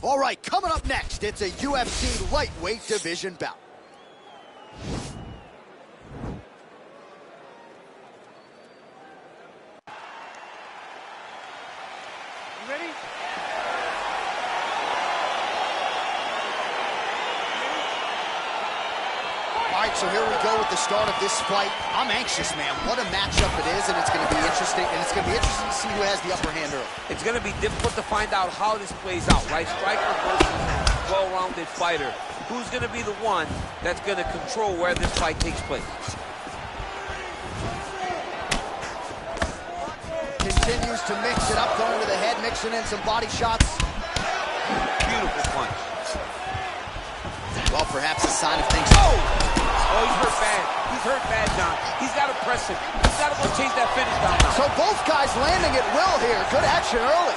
All right, coming up next, it's a UFC lightweight division bout. You ready? All right, so here we go with the start of this fight. I'm anxious, man. What a matchup it is, and it's going to be interesting. And it's going to be interesting to see who has the upper hand early. It's going to be difficult to find out how this plays out, right? Striker versus well-rounded fighter. Who's going to be the one that's going to control where this fight takes place? Continues to mix it up, going to the head, mixing in some body shots. Beautiful punch. Well, perhaps a sign of things. Oh, he's hurt bad. He's hurt bad, John. He's got to press him. He's got to go chase that finish down now. So both guys landing at will here. Good action early.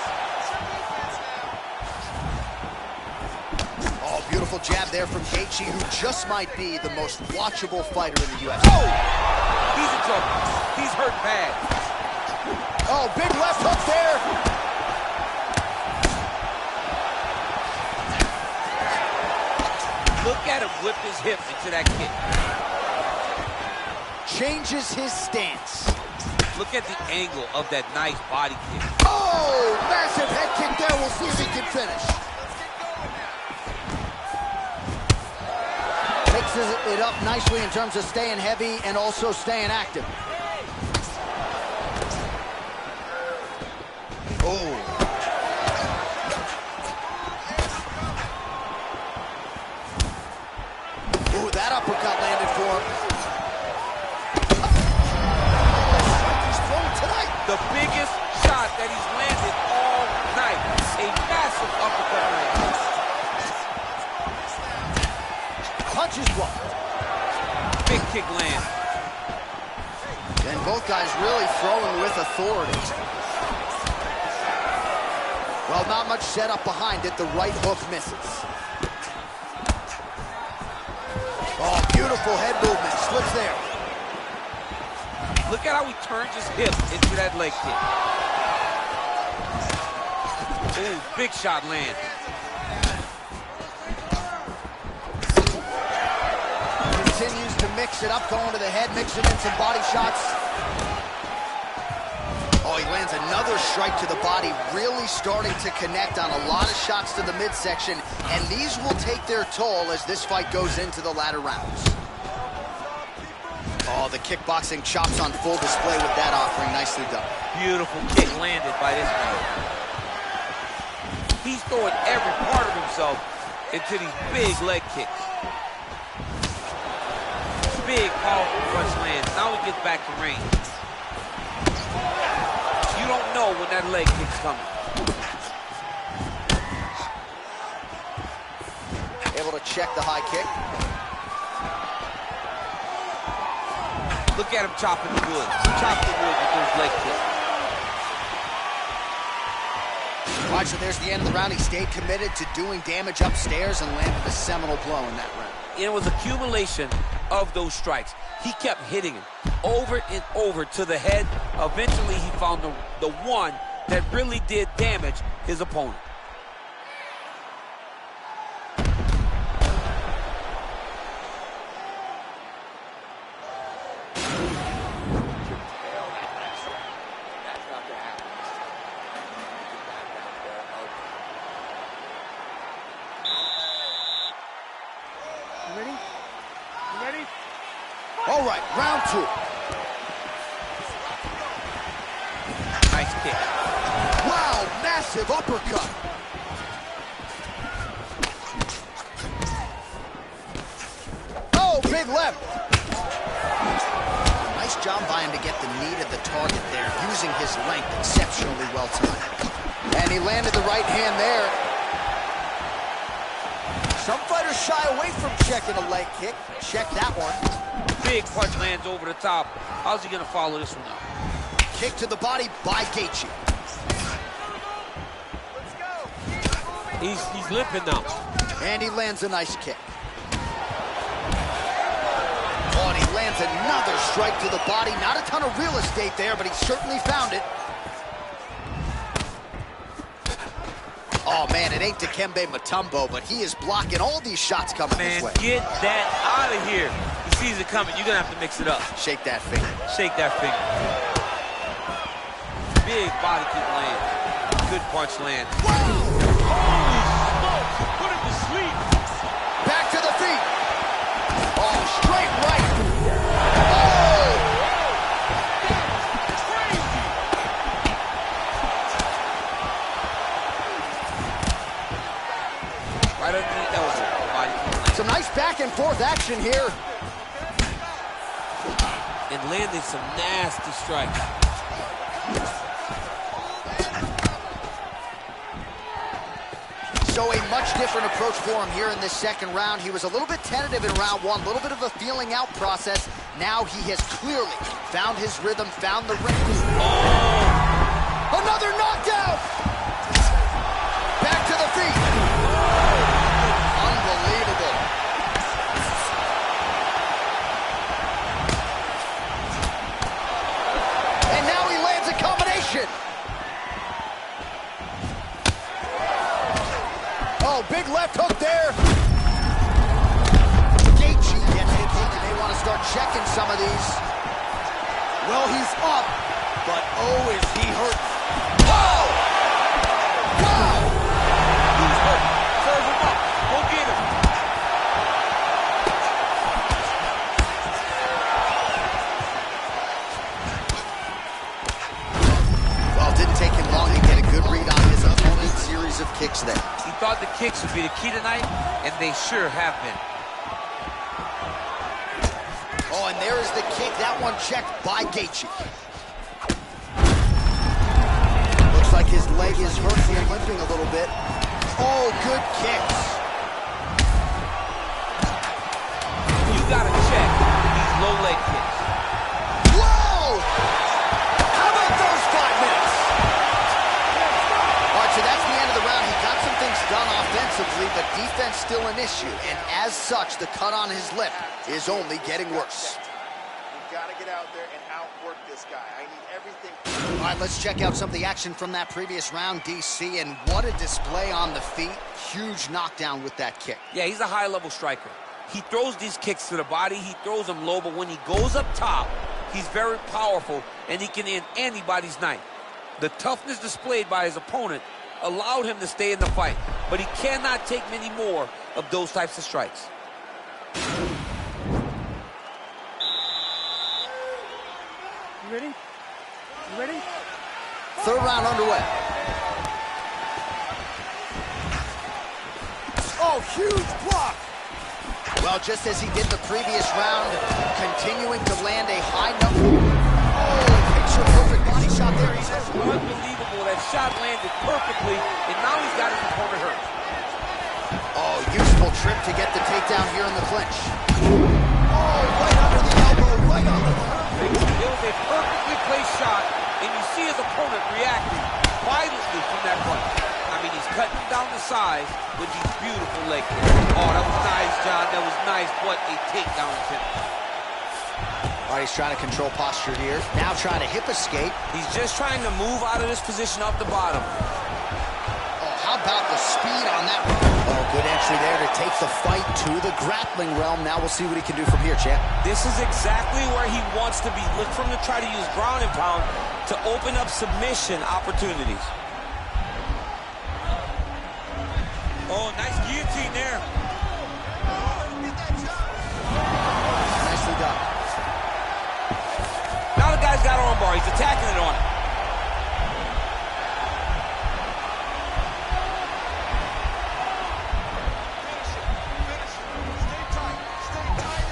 Oh, beautiful jab there from Gaethje, who just might be the most watchable fighter in the UFC. Oh! He's in trouble. He's hurt bad. Oh, big left hook there. Look at him whip his hip into that kick. Changes his stance. Look at the angle of that nice body kick. Oh, massive head kick there. We'll see if he can finish. Mixes it up nicely in terms of staying heavy and also staying active. Oh. Ooh, that uppercut landed for him. He's thrown tonight. The biggest shot that he's landed all night. A massive uppercut land. Punches blocked. Big kick land. And both guys really throwing with authority. Well, not much setup behind it. The right hook misses. Oh, beautiful head movement. Slips there. Look at how he turns his hip into that leg kick. Ooh, big shot land. Continues to mix it up, going to the head, mixing in some body shots. Oh, he lands another strike to the body, really starting to connect on a lot of shots to the midsection, and these will take their toll as this fight goes into the latter rounds. Oh, the kickboxing chops on full display with that offering. Nicely done. Beautiful kick landed by this man. He's throwing every part of himself into these big leg kicks. Big, powerful punch lands. Now he gets back to range. You don't know when that leg kick's coming. Able to check the high kick. Look at him chopping the wood. Chop the wood with those leg kicks. All right, so there's the end of the round. He stayed committed to doing damage upstairs and landed a seminal blow in that round. It was accumulation of those strikes. He kept hitting him over and over to the head. Eventually, he found the one that really did damage his opponent. All right, round two. Nice kick. Wow, massive uppercut. Oh, big left. Nice job by him to get the knee to the target there, using his length exceptionally well timed. And he landed the right hand there. Some fighters shy away from checking a leg kick. Check that one. Big punch lands over the top. How's he gonna follow this one up? Kick to the body by Gaethje. He's limping now. And he lands a nice kick. Oh, and he lands another strike to the body. Not a ton of real estate there, but he certainly found it. Oh, Oh, man, it ain't Dikembe Mutombo, but he is blocking all these shots coming Man, his way. get that out of here. He sees it coming. You're going to have to mix it up. Shake that finger. Shake that finger. Big body kick land. Good punch land. Holy smokes, you put him to sleep. Back to the feet. Oh, straight right. Oh! Crazy. Right underneath the elbow. Body kick land. Some nice back and forth action here. And landing some nasty strikes. So a much different approach for him here in this second round. He was a little bit tentative in round one, a little bit of a feeling out process. Now he has clearly found his rhythm, found the ring. Oh! Another knockdown! Back to the feet. Unbelievable. And now he lands a combination. Oh, big left hook there. Gaethje gets it. They may want to start checking some of these. Well, he's up, but oh, is he hurt? Whoa! Wow! He's hurt. Serve him up. Go get him. Well, it didn't take him long to get a good read on his opponent's series of kicks there. He thought the kicks would be the key tonight, and they sure have been. Oh, and there is the kick. That one checked by Gaethje. Looks like his leg is hurting and limping a little bit. Oh, good kicks. You got to check these low leg kicks. Whoa! How about those 5 minutes? All right, so that's the end of the round. He got some things done offensively, but defense still an issue. And as such, the cut on his lip is only getting worse. We've got to get out there and outwork this guy. I need everything. All right, let's check out some of the action from that previous round, DC, and what a display on the feet. Huge knockdown with that kick. Yeah, he's a high-level striker. He throws these kicks to the body. He throws them low, but when he goes up top, he's very powerful, and he can end anybody's night. The toughness displayed by his opponent allowed him to stay in the fight, but he cannot take many more of those types of strikes. You ready? You ready? Third round underway. Oh, huge block. Well, just as he did the previous round, continuing to land a high number. Oh, picture perfect body shot there. He's Unbelievable. That shot landed perfectly, and now he's got his opponent hurt. Oh, useful trip to get the takedown here in the clinch. Oh, right under the elbow, right on the It was a perfectly placed shot, and you see his opponent reacting violently from that punch. I mean, he's cutting down the size with these beautiful leg kicks. Oh, that was nice, John. That was nice. What a takedown attempt. All right, he's trying to control posture here. Now trying to hip escape. He's just trying to move out of this position off the bottom. Oh, how about the speed on that one? Oh, good entry there to take the fight to the grappling realm. Now we'll see what he can do from here, champ. This is exactly where he wants to be. Look for him to try to use ground and pound to open up submission opportunities. Oh, nice guillotine there. Nicely done. Now the guy's got armbar. He's attacking it on him.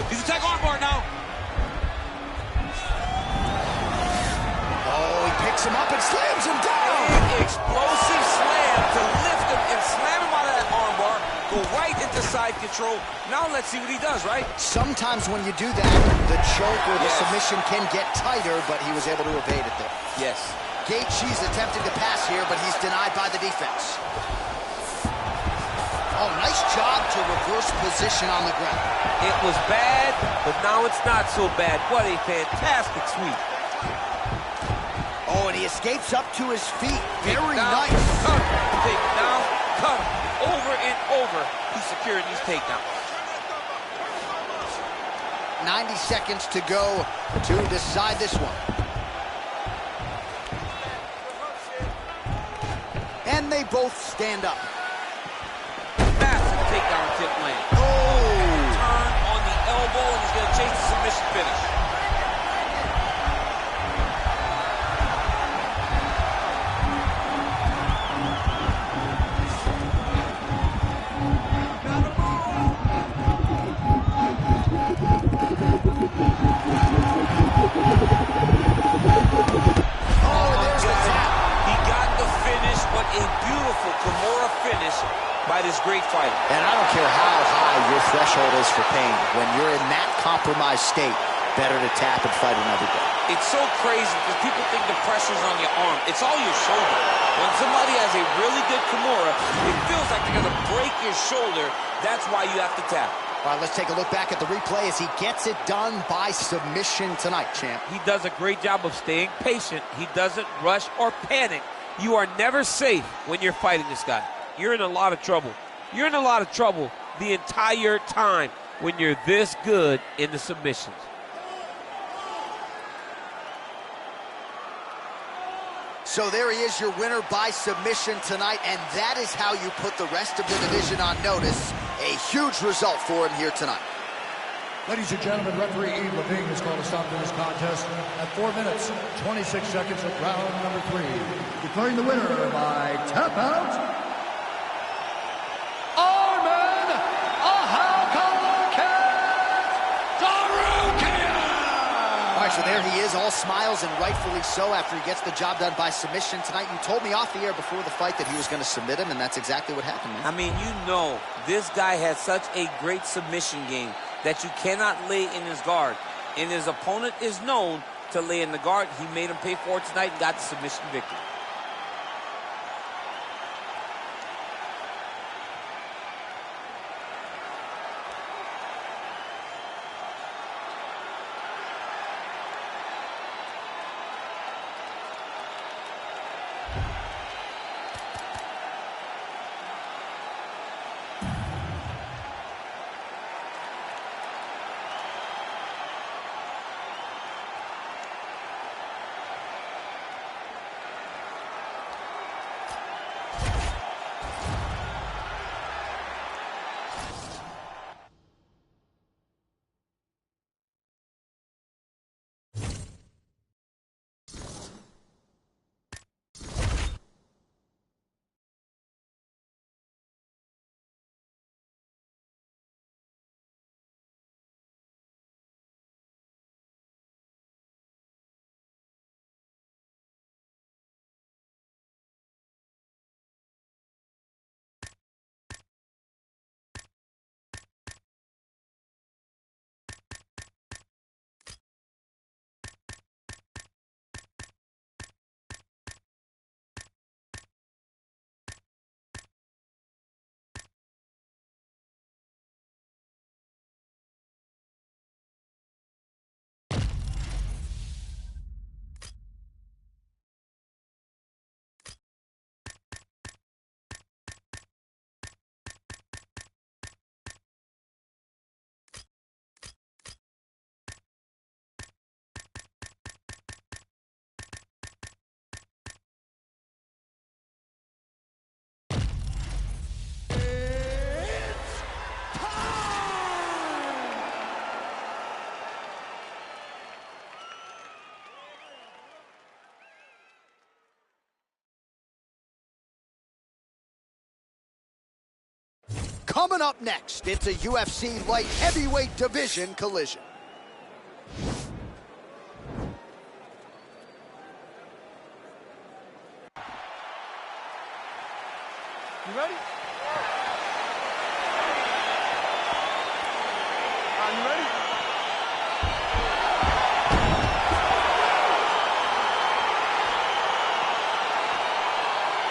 He's attacking armbar now. Oh, he picks him up and slams him down. Big explosive slam to lift him and slam him out of that armbar. Go right into side control. Now let's see what he does, right? Sometimes when you do that, the choke or the submission can get tighter, but he was able to evade it there. Yes. Gaethje's attempting to pass here, but he's denied by the defense. Oh, nice job to reverse position on the ground. It was bad, but now it's not so bad. What a fantastic sweep. Oh, and he escapes up to his feet. Very Down, nice. Take it down. cut him over and over. He's securing these takedowns. 90 seconds to go to decide this one. And they both stand up. Massive takedown tip land. Oh! Turn on the elbow, and he's going to chase the submission finish. By this great fighter. And I don't care how high your threshold is for pain. When you're in that compromised state, better to tap and fight another day. It's so crazy because people think the pressure's on your arm. It's all your shoulder. When somebody has a really good Kimura, it feels like they're going to break your shoulder. That's why you have to tap. All right, let's take a look back at the replay as he gets it done by submission tonight, champ. He does a great job of staying patient. He doesn't rush or panic. You are never safe when you're fighting this guy. You're in a lot of trouble. You're in a lot of trouble the entire time when you're this good in the submissions. So there he is, your winner by submission tonight, and that is how you put the rest of the division on notice. A huge result for him here tonight. Ladies and gentlemen, referee Yves Lavigne has called a stop to this contest at 4 minutes, 26 seconds of round number 3. Declaring the winner by tap out, Arman Ahukarakit. All right, so there he is, all smiles, and rightfully so after he gets the job done by submission tonight. You told me off the air before the fight that he was going to submit him, and that's exactly what happened, man. I mean, you know, this guy has such a great submission game that you cannot lay in his guard. And his opponent is known to lay in the guard. He made him pay for it tonight and got the submission victory. Coming up next, it's a UFC light heavyweight division collision. You ready? Are you ready?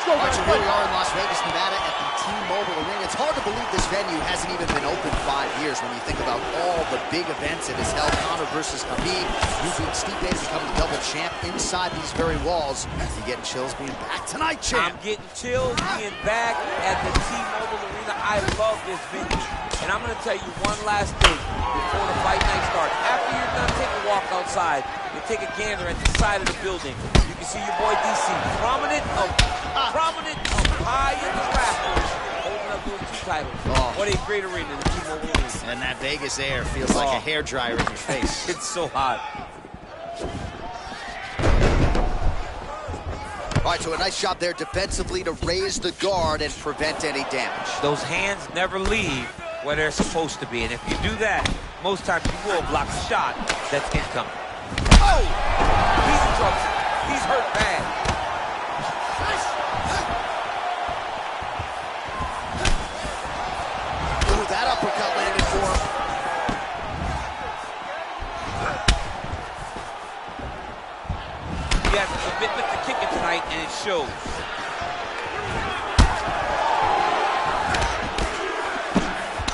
go, All right, guys. so here we are in Las Vegas, Nevada at the T-Mobile Arena. It's hard to believe this venue hasn't even been open 5 years when you think about all the big events it has held. Conor versus Khabib, you beat Stipe to become the double champ inside these very walls. You getting chills being back tonight, champ? I'm getting chills being back at the T-Mobile Arena. I love this venue. And I'm going to tell you one last thing before the fight night starts. After you're done, take a walk outside and take a gander at the side of the building. You can see your boy DC prominent up high in the rafters, holding up those 2 titles. Oh. What a great arena, the T-Mobile Arena. And that Vegas air feels like a hairdryer in your face. It's so hot. All right, so a nice shot there defensively to raise the guard and prevent any damage. Those hands never leave where they're supposed to be. And if you do that, most times you will block a shot that's incoming. Oh! He's in trouble. He's hurt bad. Ooh, that uppercut landed for him. He has a commitment to kicking tonight, and it shows.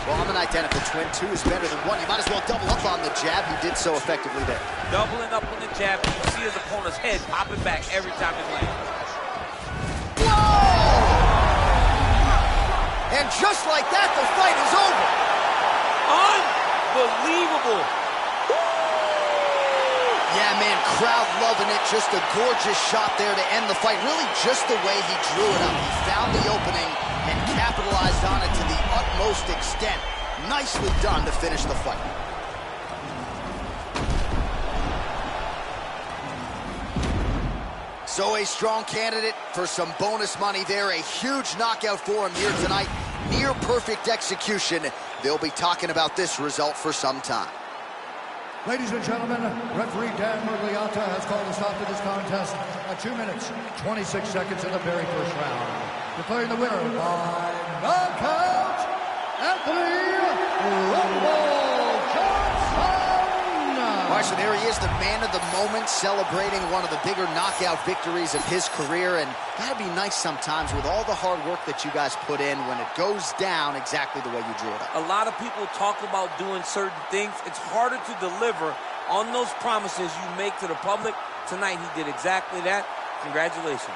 Well, I'm an identical twin. 2 is better than 1. You might as well double up on the jab. He did so effectively there. Doubling up on the jab, and you see his opponent's head popping back every time it lands. And just like that, the fight is over. Unbelievable. Yeah, man, crowd loving it. Just a gorgeous shot there to end the fight. Really just the way he drew it up. He found the opening and capitalized on it to the utmost extent. Nicely done to finish the fight. So a strong candidate for some bonus money there. A huge knockout for him here tonight. Near perfect execution. They'll be talking about this result for some time. Ladies and gentlemen, referee Dan Miragliotta has called a stop to this contest at 2 minutes, 26 seconds in the very first round. Declaring the winner by knockout, Anthony Rumble Johnson! All right, so there he is, the man of the moment, celebrating one of the bigger knockout victories of his career. And gotta be nice sometimes with all the hard work that you guys put in when it goes down exactly the way you drew it up. A lot of people talk about doing certain things. It's harder to deliver on those promises you make to the public. Tonight, he did exactly that. Congratulations.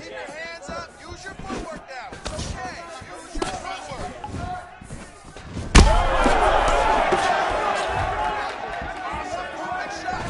Keep your hands up. Use your footwork now. It's okay. Use your footwork. Awesome movement shot.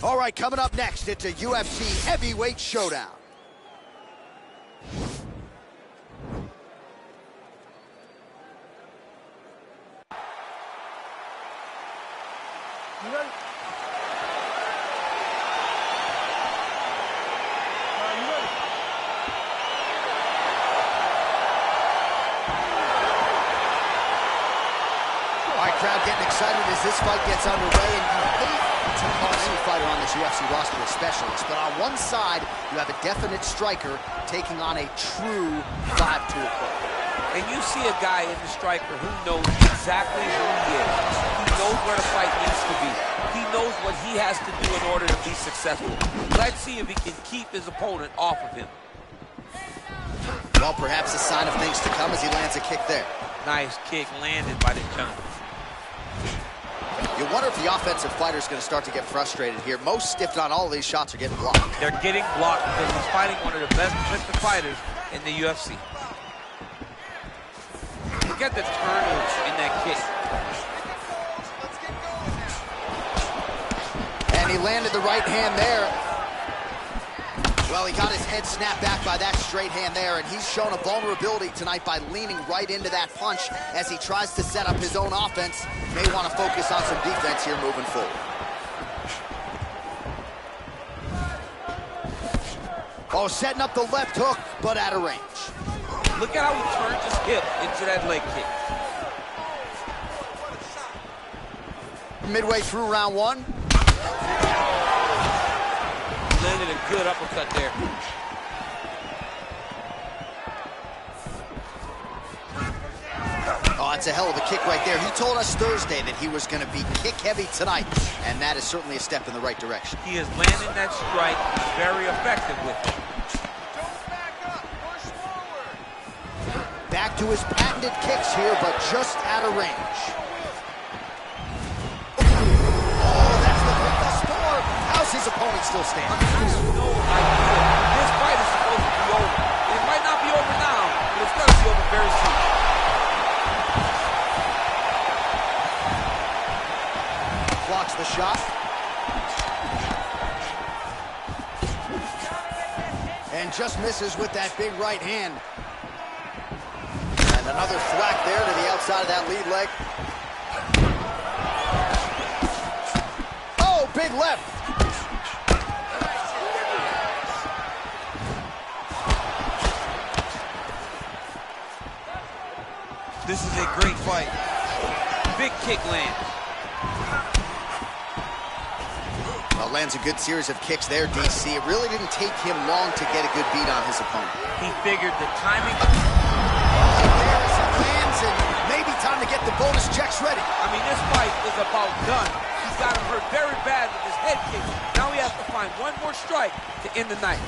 All right, coming up next, it's a UFC heavyweight showdown. You ready? You ready? All right, crowd getting excited as this fight gets underway, and you hate to call any fighter on this UFC roster a specialist, but on one side, you have a definite striker taking on a true 5-tool player. And you see a guy in the striker who knows exactly who he is. He knows where the fight needs to be. He knows what he has to do in order to be successful. Let's see if he can keep his opponent off of him. Well, perhaps a sign of things to come as he lands a kick there. Nice kick landed by the jump. You wonder if the offensive fighter is going to start to get frustrated here. Most, if not all, of these shots are getting blocked. They're getting blocked because he's fighting one of the best defensive fighters in the UFC. Look at the turnage in that kick. And he landed the right hand there. Well, he got his head snapped back by that straight hand there, and he's shown a vulnerability tonight by leaning right into that punch as he tries to set up his own offense. May want to focus on some defense here moving forward. Oh, setting up the left hook, but out of range. Look at how he turns his hip into that leg kick. Midway through round one. Landed a good uppercut there. Oh, that's a hell of a kick right there. He told us Thursday that he was going to be kick heavy tonight, and that is certainly a step in the right direction. He is landing that strike very effective with it. Back to his patented kicks here, but just out of range. Oh, that's the score. How's his opponent still standing? No idea. This fight is supposed to be over. It might not be over now, but it's going to be over very soon. Blocks the shot. And just misses with that big right hand. And another thwack there to the outside of that lead leg. Oh, big left. This is a great fight. Big kick lands. Well, lands a good series of kicks there, DC. It really didn't take him long to get a good beat on his opponent. He figured the timing. There as it lands, and maybe time to get the bonus checks ready. I mean, this fight is about done. He's got him hurt very bad with his head kick. Now he has to find one more strike to end the night.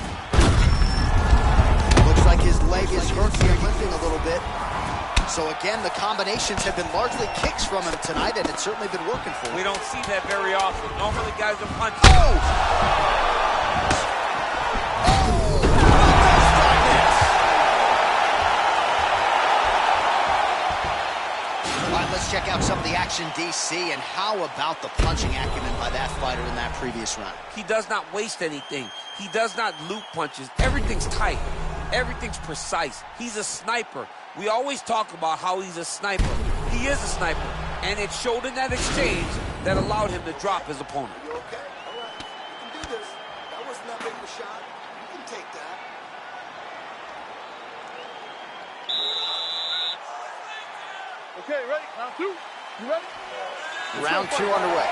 Looks like his leg is hurt here, limping a little bit. So again, the combinations have been largely kicks from him tonight, and it's certainly been working for him. We don't see that very often. Normally guys are punching. Oh! All right, let's check out some of the action, DC, and how about the punching acumen by that fighter in that previous round? He does not waste anything. He does not loop punches. Everything's tight. Everything's precise. He's a sniper. We always talk about how he's a sniper. He is a sniper, and it showed in that exchange that allowed him to drop his opponent. You okay? All right. You can do this. That was not big of a shot. You can take that. Okay, ready? Round two. You ready? Round two underway.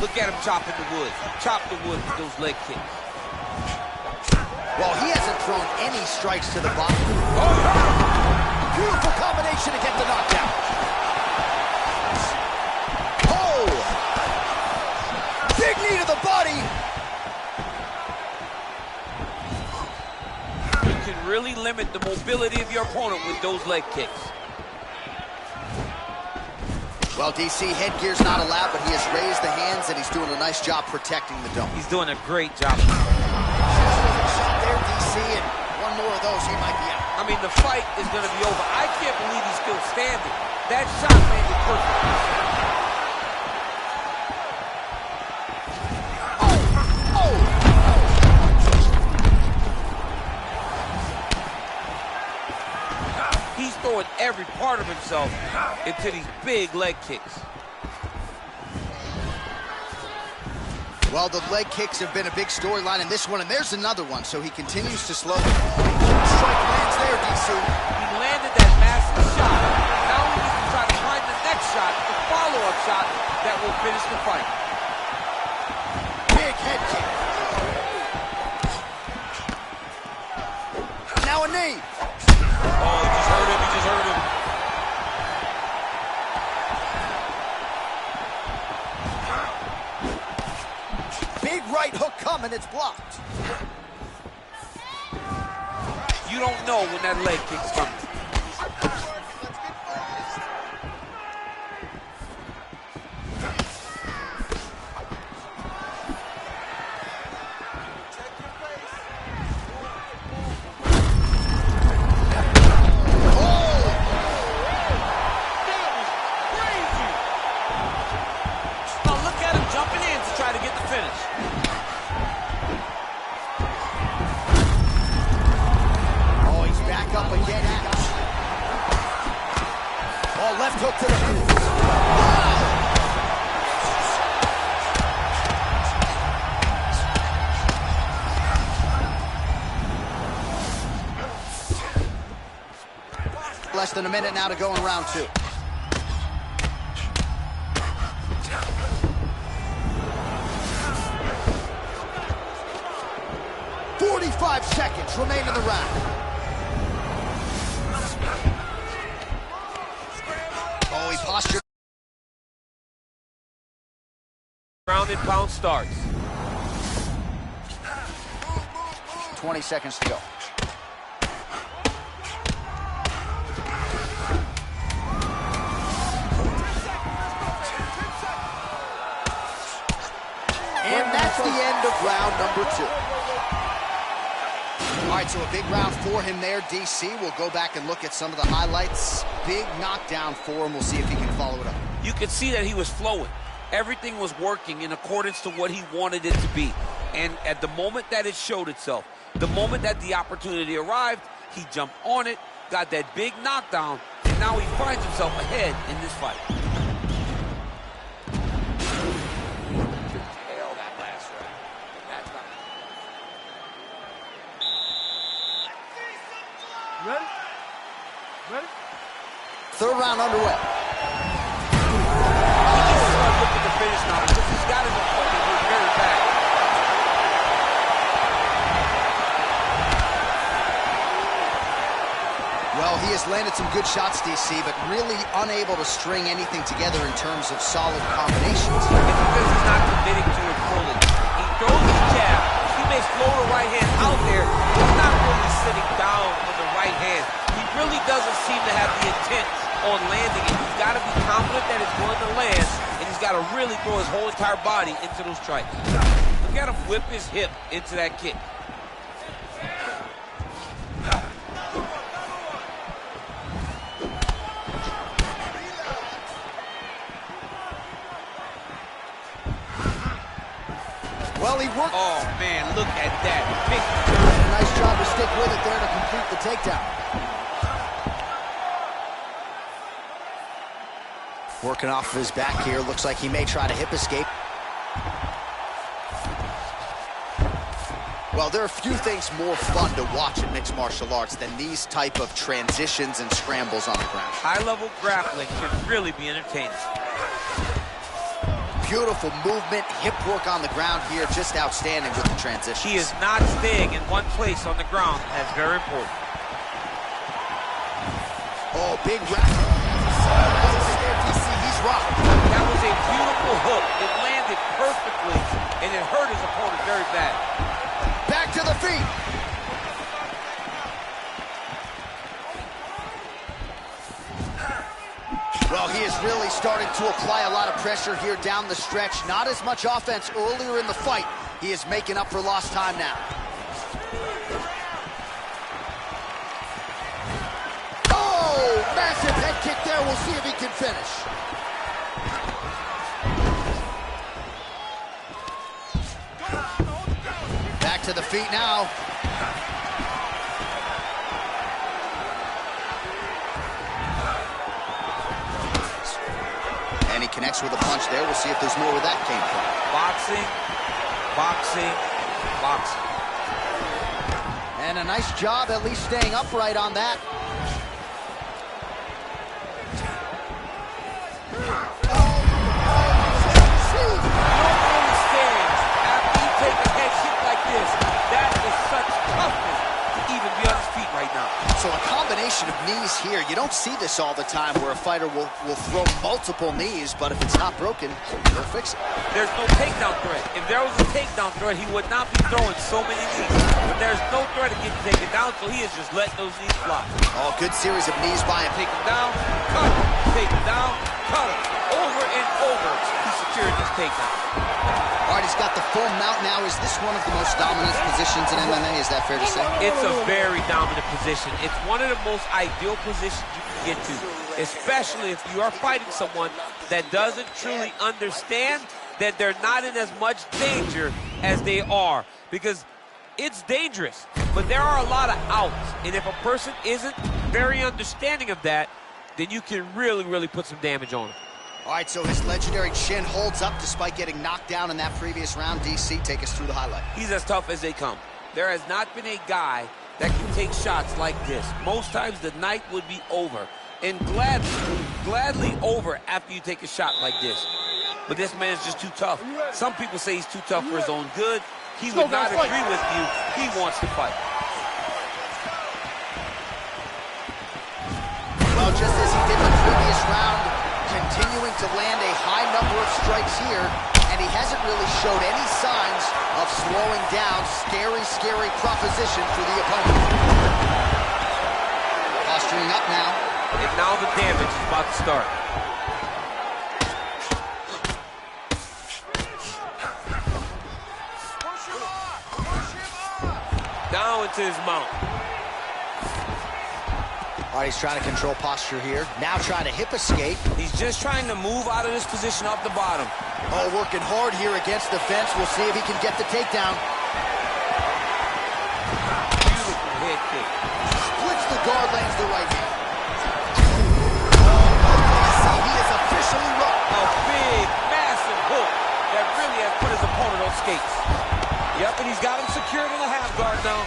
Look at him chopping the wood. Chop the wood with those leg kicks. Well, he hasn't thrown any strikes to the body. Oh, beautiful combination to get the knockdown. Oh! Big knee to the body. You can really limit the mobility of your opponent with those leg kicks. Well, DC, headgear's not allowed, but he has raised the hands, and he's doing a nice job protecting the dome. He's doing a great job. Shot there, DC, and one more of those, he might be out. I mean, the fight is going to be over. I can't believe he's still standing. That shot landed perfect. himself into these big leg kicks. Well, the leg kicks have been a big storyline in this one, and there's another one, so he continues to slow. Strike lands there, DC. He landed that massive shot. Now he needs to try to find the next shot, the follow-up shot that will finish the fight. Big head kick. Now a knee. Oh, he just hurt him, he just hurt him. Big right hook coming, it's blocked. You don't know when that leg kick's coming. Left hook to the face. Wow. Less than a minute now to go in round 2. "45 seconds remain in the round." Oh, he postured. Ground and pound starts. 20 seconds to go. And that's the end of round number 2. All right, so a big round for him there, DC. We'll go back and look at some of the highlights. Big knockdown for him. We'll see if he can follow it up. You could see that he was flowing. Everything was working in accordance to what he wanted it to be. And at the moment that it showed itself, the moment that the opportunity arrived, he jumped on it, got that big knockdown, and now he finds himself ahead in this fight. Ready? Ready? Third round underway. He needs to start looking to finish now because he's got his opponent hurt very bad. Well, he has landed some good shots, DC, but really unable to string anything together in terms of solid combinations. It's because he's not committing to it fully. He throws his jab. He may throw the right hand out there. He's not really sitting down on the right hand. He really doesn't seem to have the intent on landing it. He's got to be confident that it's going to land, and he's got to really throw his whole entire body into those strikes. Look at him whip his hip into that kick. Well, he worked. Oh, man, look at that. Big Nice job to stick with it there to complete the takedown. Working off of his back here. Looks like he may try to hip escape. Well, there are few things more fun to watch in mixed martial arts than these type of transitions and scrambles on the ground. high-level grappling can really be entertaining. Beautiful movement, hip work on the ground here, just outstanding with the transition. He is not staying in one place on the ground. That's very important. Oh, big rack. He's rocked. That was a beautiful hook. It landed perfectly, and it hurt his opponent very bad. Back to the feet. Well, he is really starting to apply a lot of pressure here down the stretch. Not as much offense earlier in the fight. He is making up for lost time now. Oh, massive head kick there. We'll see if he can finish. Back to the feet now. connects with a punch there. We'll see if there's more where that came from. Boxing, boxing, boxing. And a nice job at least staying upright on that. So a combination of knees here. You don't see this all the time where a fighter will throw multiple knees, but if it's not broken, they'll fix it. There's no takedown threat. If there was a takedown threat, he would not be throwing so many knees. But there's no threat of getting taken down, so he is just letting those knees fly. Oh, good series of knees by him. Take him down, cut him, take him down, cut him. Over and over, he secured these takedowns. All right, he's got the full mount now. Is this one of the most dominant positions in MMA? Is that fair to say? It's a very dominant position. It's one of the most ideal positions you can get to, especially if you are fighting someone that doesn't truly understand that they're not in as much danger as they are. Because it's dangerous, but there are a lot of outs. And if a person isn't very understanding of that, then you can really, really put some damage on them. All right, so his legendary chin holds up despite getting knocked down in that previous round. DC, take us through the highlight. He's as tough as they come. There has not been a guy that can take shots like this. Most times the night would be over, and gladly over after you take a shot like this. But this man is just too tough. Some people say he's too tough for his own good. He would not agree with you. He wants to fight. Well, just as he did in the previous round, continuing to land a high number of strikes here, and he hasn't really showed any signs of slowing down. Scary, scary proposition for the opponent. Posturing up now. And now the damage is about to start. Push him up! Push him up! Down into his mount. All right, he's trying to control posture here. Now trying to hip escape. He's just trying to move out of this position off the bottom. Oh, working hard here against the fence. We'll see if he can get the takedown. Beautiful head kick. Splits the guard, lands the right hand. Oh, he is officially rocked. A big, massive hook that really has put his opponent on skates. Yep, and he's got him secured in the half guard now.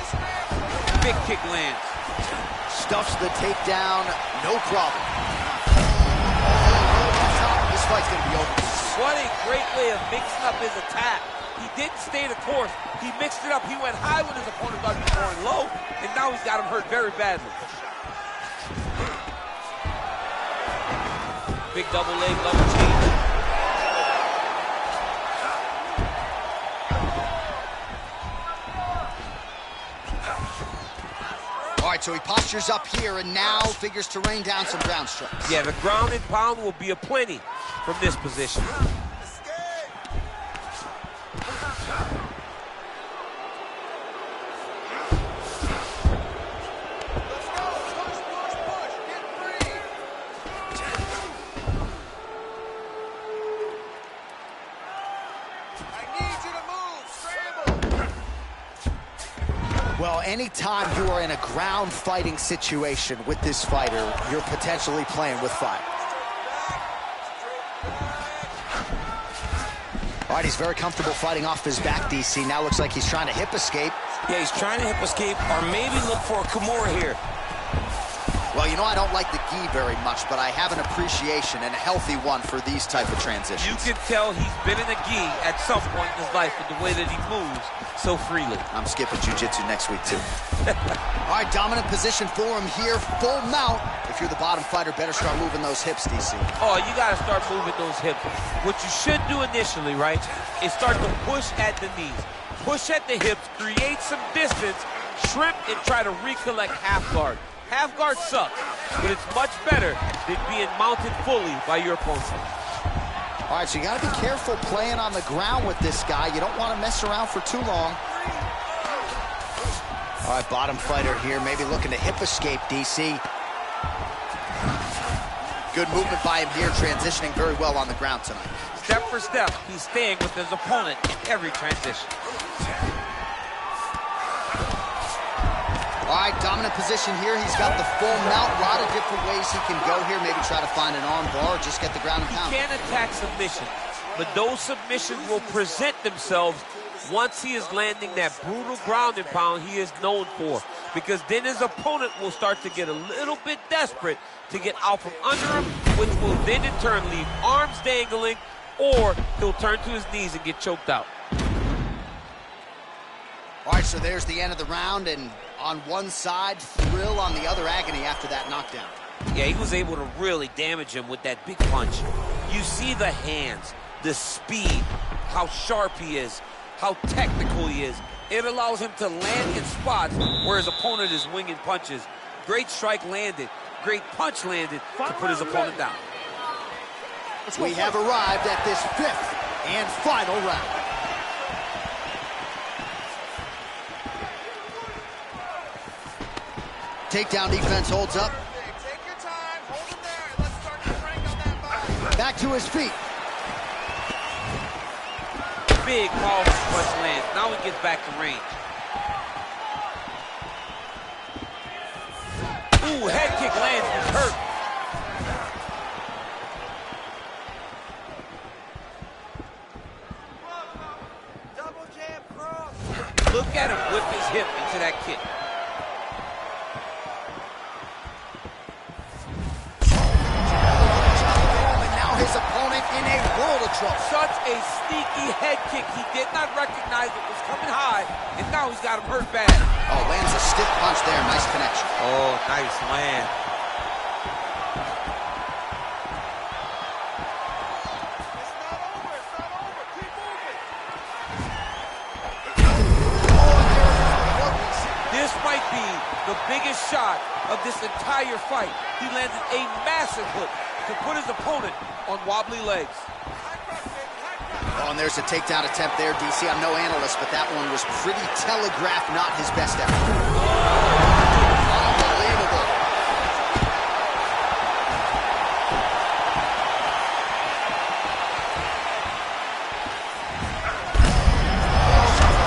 Big kick lands. Stuffs the takedown, no problem. This fight's gonna be over. What a great way of mixing up his attack. He didn't stay the course. He mixed it up. He went high when his opponent thought he was going low, and now he's got him hurt very badly. Big double leg, double change. All right, so he postures up here and now figures to rain down some ground strikes. Yeah, the ground and pound will be aplenty from this position. Well, anytime you are in a ground fighting situation with this fighter, you're potentially playing with fire. All right, he's very comfortable fighting off his back, DC. Now looks like he's trying to hip escape. Yeah, he's trying to hip escape or maybe look for a Kimura here. Well, you know, I don't like the gi very much, but I have an appreciation and a healthy one for these type of transitions. You can tell he's been in a gi at some point in his life with the way that he moves so freely. I'm skipping jiu-jitsu next week, too. All right, dominant position for him here. Full mount. If you're the bottom fighter, better start moving those hips, DC. Oh, you got to start moving those hips. What you should do initially, right, is start to push at the knees. Push at the hips, create some distance, shrimp, and try to recollect half guard. Half guard sucks, but it's much better than being mounted fully by your opponent. All right, so you got to be careful playing on the ground with this guy. You don't want to mess around for too long. All right, bottom fighter here, maybe looking to hip escape, DC. Good movement by him here, transitioning very well on the ground tonight. Step for step, he's staying with his opponent in every transition. All right, dominant position here. He's got the full mount. A lot of different ways he can go here. Maybe try to find an arm bar or just get the ground and pound. He can attack submission, but those submissions will present themselves once he is landing that brutal ground and pound he is known for. Because then his opponent will start to get a little bit desperate to get out from under him, which will then in turn leave arms dangling, or he'll turn to his knees and get choked out. All right, so there's the end of the round, and on one side, thrill, on the other, agony after that knockdown. Yeah, he was able to really damage him with that big punch. You see the hands, the speed, how sharp he is, how technical he is. It allows him to land in spots where his opponent is winging punches. Great strike landed, great punch landed to put his opponent down. We have arrived at this 5th and final round. Takedown defense holds up. Take your time, hold it there, and let's start to crank on that body. Back to his feet. Big, powerful punch lands. Now he gets back to range. Ooh, head kick lands. He's hurt. Double jab cross. Look at him whip his hip into that kick. And now his opponent in a world of trouble. Such a sneaky head kick. He did not recognize it was coming high, and now he's got him hurt bad. Oh, lands a stiff punch there. Nice connection. Oh, nice land. It's not over, keep moving. This might be the biggest shot of this entire fight. He landed a massive hook to put his opponent on wobbly legs. Oh, and there's a takedown attempt there, DC. I'm no analyst, but that one was pretty telegraphed, not his best effort. Unbelievable.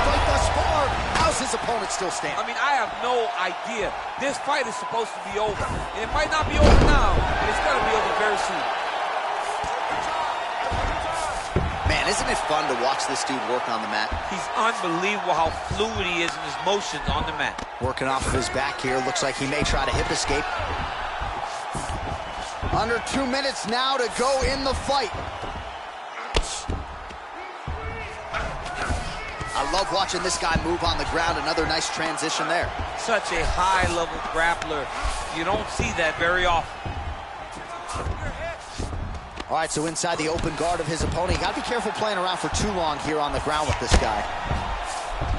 Fight thus far. How's his opponent still standing? I mean, I have no idea. This fight is supposed to be over. And it might not be over now, but it's going to be over very soon. Man, isn't it fun to watch this dude work on the mat? He's unbelievable how fluid he is in his motions on the mat. Working off of his back here. Looks like he may try to hip escape. Under 2 minutes now to go in the fight. I love watching this guy move on the ground. Another nice transition there. Such a high-level grappler. You don't see that very often. All right, so inside the open guard of his opponent. You got to be careful playing around for too long here on the ground with this guy.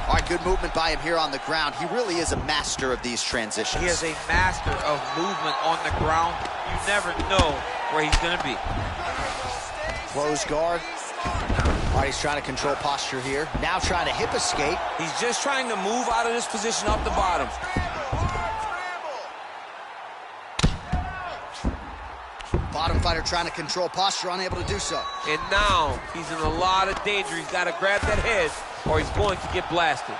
All right, good movement by him here on the ground. He really is a master of these transitions. He is a master of movement on the ground. You never know where he's going to be. Close guard. All right, he's trying to control posture here. Now trying to hip escape. He's just trying to move out of this position up the bottom. Bottom fighter trying to control posture, unable to do so. And now he's in a lot of danger. He's got to grab that head or he's going to get blasted.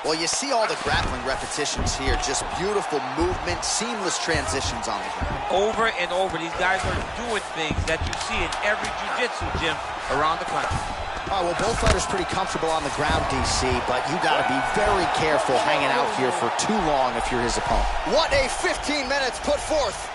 Well, you see all the grappling repetitions here. Just beautiful movement, seamless transitions on the ground. Over and over, these guys are doing things that you see in every jiu-jitsu gym around the country. All right, well, both fighters pretty comfortable on the ground, DC, but you got to be very careful hanging out here for too long if you're his opponent. What a 15 minutes put forth.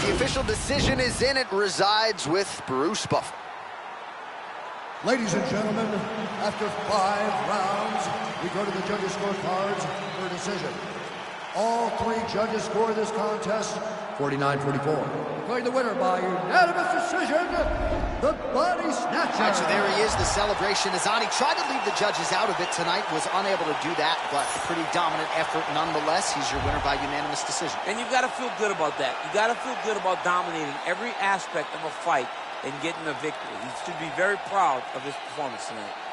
The official decision is in. It resides with Bruce Buffer. Ladies and gentlemen, after 5 rounds, we go to the judges' scorecards for a decision. All 3 judges score this contest 49-44. Declaring the winner by unanimous decision, the Body Snatcher. All right, so there he is, the celebration. Azani tried to leave the judges out of it tonight, was unable to do that, but pretty dominant effort nonetheless. He's your winner by unanimous decision. And you've got to feel good about that. You got to feel good about dominating every aspect of a fight and getting a victory. He should be very proud of his performance tonight.